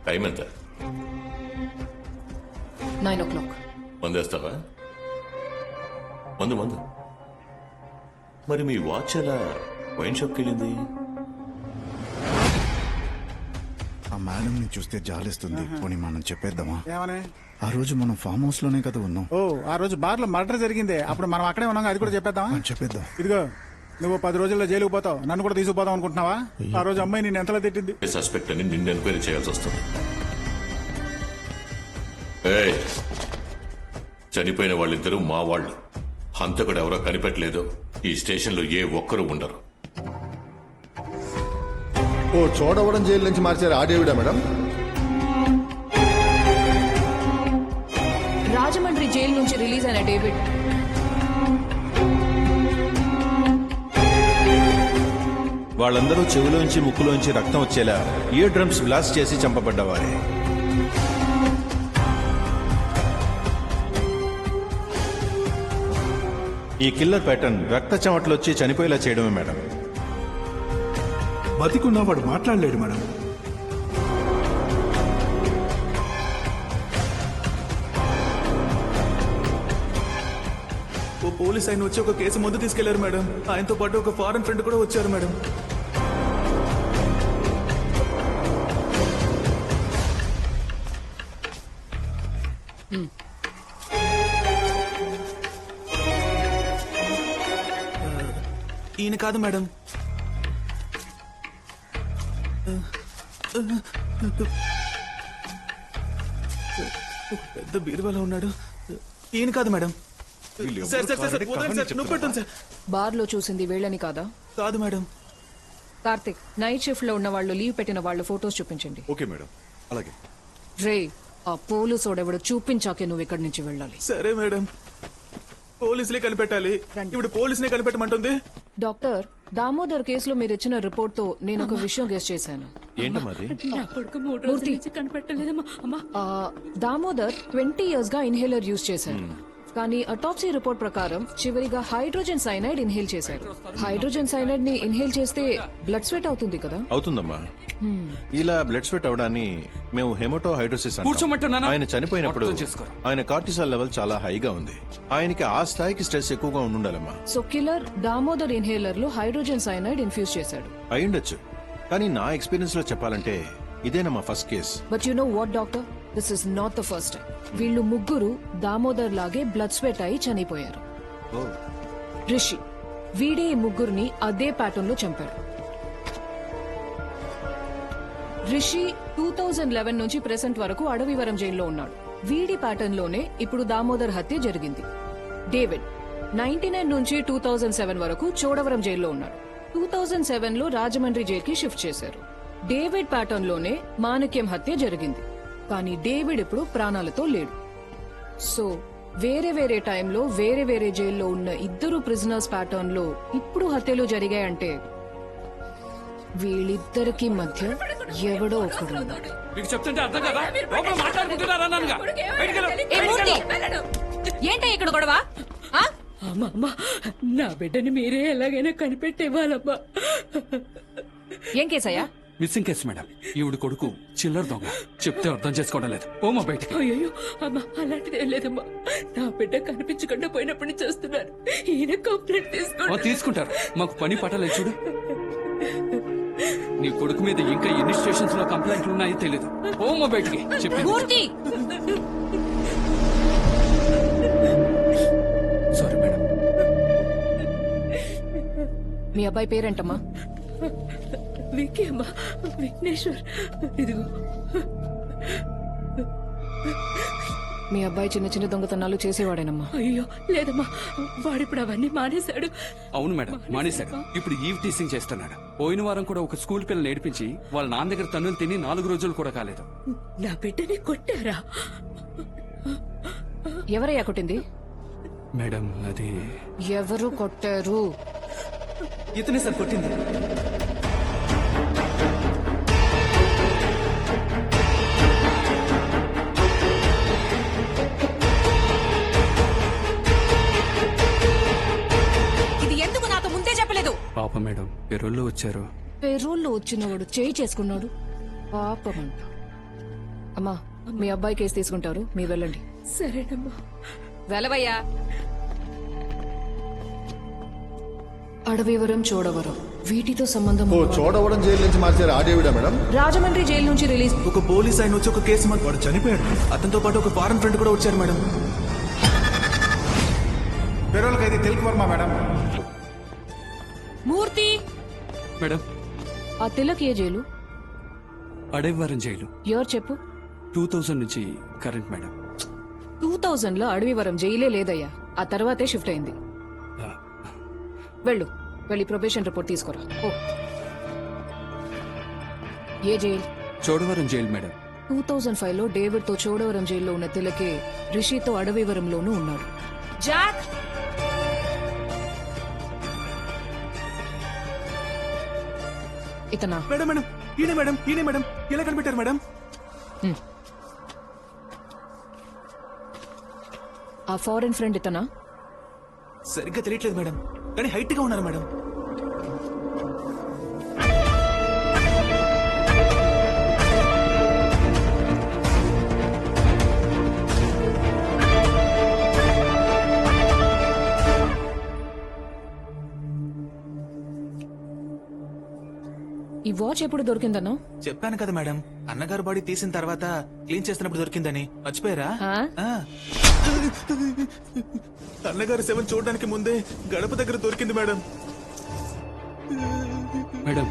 Time ఎంత? 9 o'clock. మందేస్తావా? మందు మరి మీ వాచ్ ఎలా వైన్ షాప్కి వెళ్ళింది? ఆ మేడం ని చూస్తే జాలిస్తుంది. పోనీ మనం చెప్పేద్దామా? ఏమని? ఆ రోజు మనం ఫామ్ హౌస్ లోనే కదా ఉన్నాం. ఓ ఆ రోజు బార్ లో మర్డర్ జరిగింది, అప్పుడు మనం అక్కడే ఉన్నాం. అది కూడా చెప్పేద్దామా? చెప్పేద్దాం. ఇదిగో నువ్వు 10 రోజుల్లో జైలుకు పోతావు, నన్ను కూడా తీసుకుపోతావు అనుకుంటున్నావా? ఆ రోజు అమ్మాయి నేను ఎంతలా తిట్టింది. సస్పెక్ట్ అని నిన్ను ఎంక్వైరీ చేయాల్సి వస్తుంది. ఏయ్, చనిపోయిన వాళ్ళిద్దరూ మా వాళ్ళు. హంతకుడు ఎవరో కనిపెట్టలేదు. ఈ స్టేషన్లో ఏ ఒక్కరూ ఉండరు. ఓ చోడవరం జైలు నుంచి మార్చారు ఆ డేవిడా మేడం? రాజమండ్రి జైలు నుంచి రిలీజ్ అయిన డేవిడ్. వాళ్ళందరూ చెవులోంచి ముక్కులోంచి రక్తం వచ్చేలా ఇయర్ డ్రమ్స్ బ్లాస్ట్ చేసి చంపబడ్డవారే. ఈ కిల్లర్ ప్యాటర్న్ రక్త చెమటలొచ్చి చనిపోయేలా చేయడమే మేడం. బతికున్నా వాడు మాట్లాడలేడు మేడం. ఓ పోలీస్ ఆయన వచ్చి ఒక కేసు ముందు తీసుకెళ్లారు మేడం. ఆయనతో పాటు ఒక ఫారెన్ ఫ్రెండ్ కూడా వచ్చారు మేడం. ఈయన కాదు మేడం. పెద్ద బీరువాలో ఉన్నాడు. ఈయన కాదు మేడం. బార్ లో చూసింది వీళ్ళని కాదా? కాదు మేడం. కార్తిక్, నైట్ షిఫ్ట్ లో ఉన్న వాళ్ళు, లీవ్ పెట్టిన వాళ్ళ ఫోటోస్ చూపించండి. ఓకే మేడం, అలాగే. రే, ఆ పోలీసోడెవడో చూపించాకే నువ్వు ఇక్కడి నుంచి వెళ్ళాలి. సరే మేడం. పోలీసులే కనిపెట్టాలి. ఇప్పుడు పోలీసునే కనిపెట్టమంటుంది. డాక్టర్, దామోదర్ కేసులో మీరు ఇచ్చిన రిపోర్ట్ తో నేను ఒక విషయం గెస్ చేశాను. ఏంటమ్మది? దామోదర్ 20 years గా ఇన్హేలర్ యూజ్ చేశారు. కానీ అటాప్సీ రిపోర్ట్ ప్రకారం చివరిగా హైడ్రోజన్ సైనైడ్ ఇన్హేల్ చేశారు. హైడ్రోజన్ సైనైడ్ ని ఇన్హేల్ చేస్తే బ్లడ్ స్వెట్ అవుతుంది కదా? అవుతుందమ్మా. ఇలా బ్లడ్ స్వెట్ అవడాన్ని మేము హెమటో హైడ్రోసిస్ అంటాం. ఆయన చనిపోయినప్పుడు ఆయన కార్టిసాల్ లెవెల్ చాలా హైగా ఉంది. ఆయనకి ఆ స్థాయికి స్ట్రెస్ ఎక్కువగా ఉండాలమ్మా. సో కిల్లర్ దామోదర్ ఇన్హేలర్ లో హైడ్రోజన్ సైనైడ్ ఇన్ఫ్యూజ్ చేశాడు. అయ్యుండొచ్చు, కానీ నా ఎక్స్పీరియన్స్ లో చెప్పాలంటే ఇదేనమ్మా first case. But you know what doctor, this is not the first time. వీళ్ళు ముగ్గురు దామోదర్ లాగే బ్లడ్ స్వెట్ అయి చనిపోయారు. రిషి, వీడే ఈ ముగ్గురిని అదే ప్యాటర్న్ లో చంపాడు. రిషి 2011 నుంచి ప్రెసెంట్ వరకు అడవివరం జైల్లో ఉన్నాడు. వీడి ప్యాటర్న్ లోనే ఇప్పుడు దామోదర్ హత్య జరిగింది. డేవిడ్ 99 నుంచి 2007 వరకు చోడవరం జైల్లో ఉన్నాడు. 2007 లో రాజమండ్రి జైలుకి షిఫ్ట్ చేశారు. డేవిడ్ ప్యాటర్న్ లోనే మాణిక్యం హత్య జరిగింది. కానీ డేవిడ్ ఇప్పుడు ప్రాణాలతో లేడు. సో వేరే వేరే టైంలో వేరే వేరే జైల్లో ఉన్న ఇద్దరు ప్రిజనర్స్ ప్యాటర్న్ లో ఇప్పుడు హత్యలు జరిగాయంటే వీళ్ళిద్దరికి మధ్య ఎవడో ఒకడు ఉన్నాడు. ఏంటో ఇక్కడ గొడవ? అమ్మా, నా బిడ్డని మీరే ఎలాగైనా కనిపెట్టేవాళ్ళమ్మా. ఏం కేసయ్యా? Missing case madam. ఈవిడ కొడుకు చిల్లర దొంగ. చెప్తే అర్థం చేసుకోవడం లేదు. ఓమా బయటికి. అయ్యో అమ్మా, అలాంటిది ఏం లేదమ్మా. నా బిడ్డ కనిపించకుండా పోయినప్పటి నుంచి చూస్తున్నాను. ఈయన కంప్లైంట్ తీసుకుంటారు. మాకు పని పట్టలేదు చూడు. నీ కొడుకు మీద ఇంకా ఎన్ని స్టేషన్స్ లో కంప్లైంట్లు ఉన్నాయో తెలీదు. ఓమా బయటికి చెప్పి. Sorry madam. మీ అబ్బాయి పేరేంటమ్మా? విక్కీ అమ్మా, విఘ్నేశ్వర్. ఇదిగో మీ అబ్బాయి చిన్న చిన్న దొంగతనాలు చేసేవాడేనమ్మా. అయ్యో లేదమ్మా, వాడిప్పుడు అవన్నీ మానేశాడు. అవును మేడం, మానేశాడు. ఇప్పుడు ఈవ్ టీసింగ్ చేస్తున్నాడు. పోయిన వారం కూడా ఒక స్కూల్ పిల్లలు నేర్పించి వాళ్ళ నాన్న దగ్గర తన్నులు తిని 4 రోజులు కూడా కాలేదు. నా బిడ్డని కొట్టారా? ఎవరయ్యా కొట్టింది? మేడం అది ఎవరు కొట్టారు? ఇతనే సార్ కొట్టింది. పాప మేడం, పెరోల్లో వచ్చారు. పెరోల్లో వచ్చినవాడు చేయి చేసుకున్నాడు. పాపమంట. అమ్మా మీ అబ్బాయి కేసు తీసుకుంటారు మీరు వెళ్ళండి. సరేనమ్మా. వెలవయ్యా. అడవివరం చోడవరం వీటితో సంబంధం ఓ చోడవరం జైలు నుంచి మార్చారు ఆ డేవిడా మేడం? రాజమండ్రి జైలు నుంచి రిలీజ్. ఒక పోలీస్ ఆయన వచ్చి ఒక కేసు వాడు చనిపోయాడు. అతనితో పాటు ఒక ఫారెన్ ఫ్రెండ్ కూడా వచ్చారు మేడం. పెరోల్కి అయితే తెలుగు వర్మ మేడం. మూర్తి. మేడం, ఆ తిలక్ ఏ జైలు? అడవివరం జైలు ఎవరు చెప్పు. 2000 నుంచి కరెంట్ మేడం. 2000 లో అడవివరం జైలే లేదయ్యా, ఆ తర్వాతే షిఫ్ట్ అయింది. వెళ్ళు, వెళ్ళి ప్రొబేషన్ రిపోర్ట్ తీసుకురా. ఓ ఏ జైలు? Chodavaram jail madam. 2005 లో డేవిడ్ తో చోడవరం జైల్లో ఉన్న తిలకే రిషితో అడవివరంలోనూ ఉన్నాడు. జాక్. ఇతనా? మేడం మేడం ఈయనే మేడం, ఈయనే మేడం. ఎలా కనిపెట్టారు మేడం? ఆ ఫారెన్ ఫ్రెండ్ ఇతనా? సరిగ్గా తెలియట్లేదు మేడం, కానీ హైట్ గా ఉన్నారు మేడం. ఈ వాచ్ ఎప్పుడు దొరికిందన్నా? చెప్పాను కదా మేడం, అన్నగారు బాడీ తీసిన తర్వాత క్లీన్ చేస్తున్నప్పుడు దొరికిందని. మర్చిపోయారా? ఆ. అన్నగారు శవం చూడడానికి ముందే గడప దగ్గర దొరికింది మేడం. మేడం,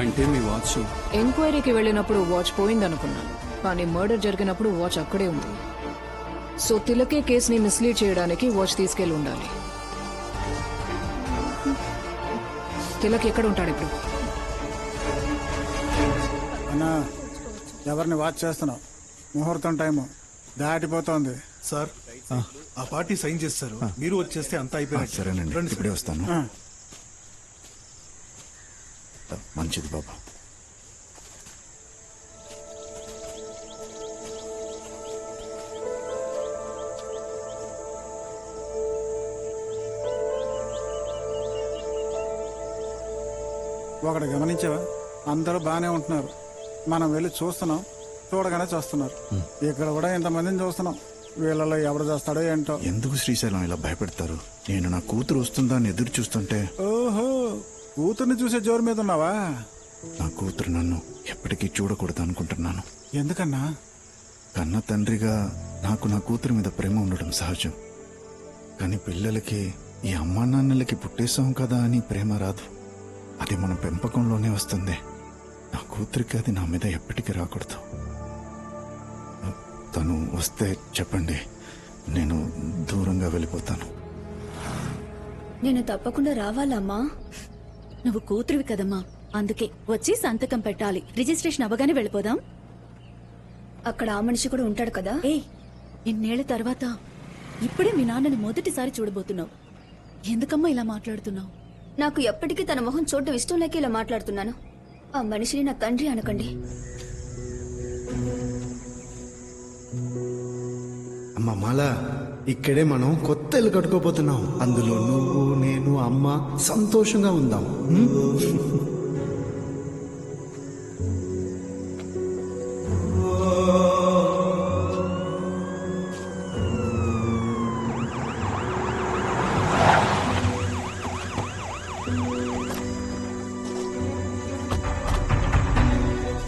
అంటే మీ వాచ్ ఎంక్వైరీకి వెళ్ళినప్పుడు వాచ్ పోయిందనుకున్నాను, కానీ మర్డర్ జరిగినప్పుడు వాచ్ అక్కడే ఉంది. సో తిలకే కేసుని మిస్లీడ్ చేయడానికి వాచ్ తీసుకెళ్లి ఉండాలి. తిలక్ ఎక్కడ ఉంటాడు ఇప్పుడు? అన్నా ఎవరిని వాచ్ చేస్తున్నావు? ముహూర్తం టైము దాటిపోతోంది. సార్ ఆ పార్టీ సైన్ చేస్తారు, మీరు వచ్చేస్తే అంతా అయిపోయినట్టు. సరేనండి, ఇప్పుడే వస్తాను. మంచిది బాబా. ఒకటి గమనించావా, అందరూ బాగానే ఉంటున్నారు, మనం వెళ్ళి చూస్తున్నాం, చూడగానే చూస్తున్నారు. ఇక్కడ కూడా ఇంతమందిని చూస్తున్నాం, వీళ్ళలో ఎవరు చేస్తాడో ఏంటో. ఎందుకు శ్రీశైలం ఇలా భయపెడతారు? నేను నా కూతురు వస్తుందా అని ఎదురు చూస్తుంటే. ఓహో, కూతుర్ని చూసే జోరు మీద ఉన్నావా? నా కూతురు నన్ను ఎప్పటికీ చూడకూడదు అనుకుంటున్నాను. ఎందుకన్నా? కన్న తండ్రిగా నాకు నా కూతురు మీద ప్రేమ ఉండడం సహజం, కానీ పిల్లలకి ఈ అమ్మా నాన్నలకి పుట్టేశాం కదా అని ప్రేమ రాదు. అది మన పెంపకంలోనే వస్తుంది. నా కూతురికి అది నా మీద ఎప్పటికీ రాకూడదు. తను వస్తే చెప్పండి, నేను దూరంగా వెళ్ళిపోతాను. నేను తప్పకుండా రావాలమ్మా. నువ్వు కూతురివి కదమ్మా, అందుకే వచ్చి సంతకం పెట్టాలి. రిజిస్ట్రేషన్ అవ్వగానే వెళ్ళిపోదాం. అక్కడ ఆ మనిషి కూడా ఉంటాడు కదా. ఇన్నేళ్ల తర్వాత ఇప్పుడే మీ నాన్నని మొదటిసారి చూడబోతున్నావు. ఎందుకమ్మా ఇలా మాట్లాడుతున్నావు? నాకు ఎప్పటికీ తన మొహం చూడటం ఇష్టం లేక ఇలా మాట్లాడుతున్నాను. ఆ మనిషిని నా తండ్రి అనకండి. అమ్మ మాల, ఇక్కడే మనం కొత్త ఇల్లు కట్టుకోబోతున్నాం. అందులో నువ్వు, నేను, అమ్మ సంతోషంగా ఉందాం.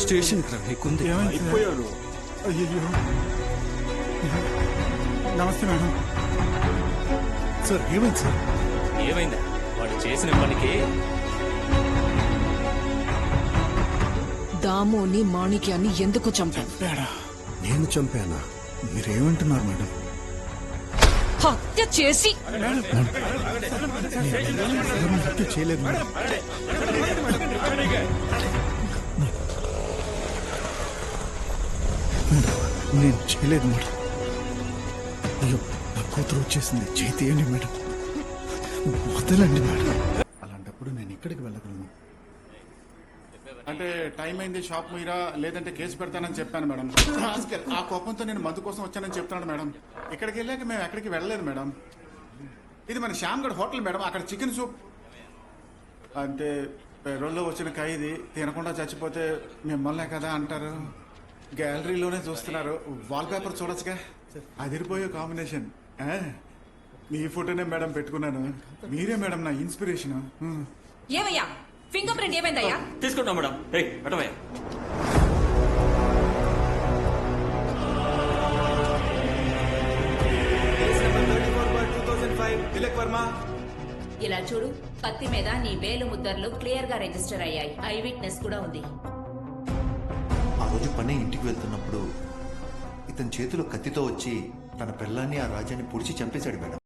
స్టేషన్ ఎక్కుంది. అయిపోయాడు. అయ్యో, నమస్తే మేడం. సార్ ఏమైంది సార్? ఏమైందా? వాడు చేసిన పనికి దామోని మాణిక్యాన్ని ఎందుకు చంపాడు? నేను చంపానా? మీరేమంటున్నారు మేడం? హత్య చేసి హత్య చేయలేదు మేడం. నేను చేయలేదు మేడం. అయ్యో, నా కూతురు వచ్చేసింది, చేతియండి మేడం, వదలండి మేడం. అలాంటప్పుడు నేను ఇక్కడికి వెళ్ళగలను. అంటే టైం అయింది, షాప్ మీరా, లేదంటే కేసు పెడతానని చెప్పాను మేడం. ఆ కోపంతో నేను మందు కోసం వచ్చానని చెప్తున్నాడు మేడం. ఇక్కడికి వెళ్ళాక మేము ఎక్కడికి వెళ్ళలేదు మేడం. ఇది మన శ్యామ్గఢ్ హోటల్ మేడం. అక్కడ చికెన్ సూప్ అంటే పెరోల్లో వచ్చిన ఖైదీ తినకుండా చచ్చిపోతే మిమ్మల్నే కదా అంటారు. గ్యాలరీలోనే చూస్తున్నారు వాల్ పేపర్ చూడొచ్చుగా అదిరిపోయే కాంబినేషన్ మీ ఫోటోనే మేడం పెట్టుకున్నాను. మీరే మేడం నా ఇన్స్పిరేషన్. ఏమయ్యా ఫింగర్ ప్రింట్ ఏమైందయ్యా? తీసుకుంటాం మేడం. ఏయ్ పెట్టవయ్యా. ఇలా చూడు, కత్తి మీద నీ వేలు ముద్రలు క్లియర్ గా రిజిస్టర్ అయ్యాయి. ఐ విట్నెస్ కూడా ఉంది. ఆ రోజు పని ఇంటికి వెళ్తున్నప్పుడు ఇతని చేతిలో కత్తితో వచ్చి తన పిల్లాన్ని ఆ రాజ్యాన్ని పొడిచి చంపేశాడు మేడం.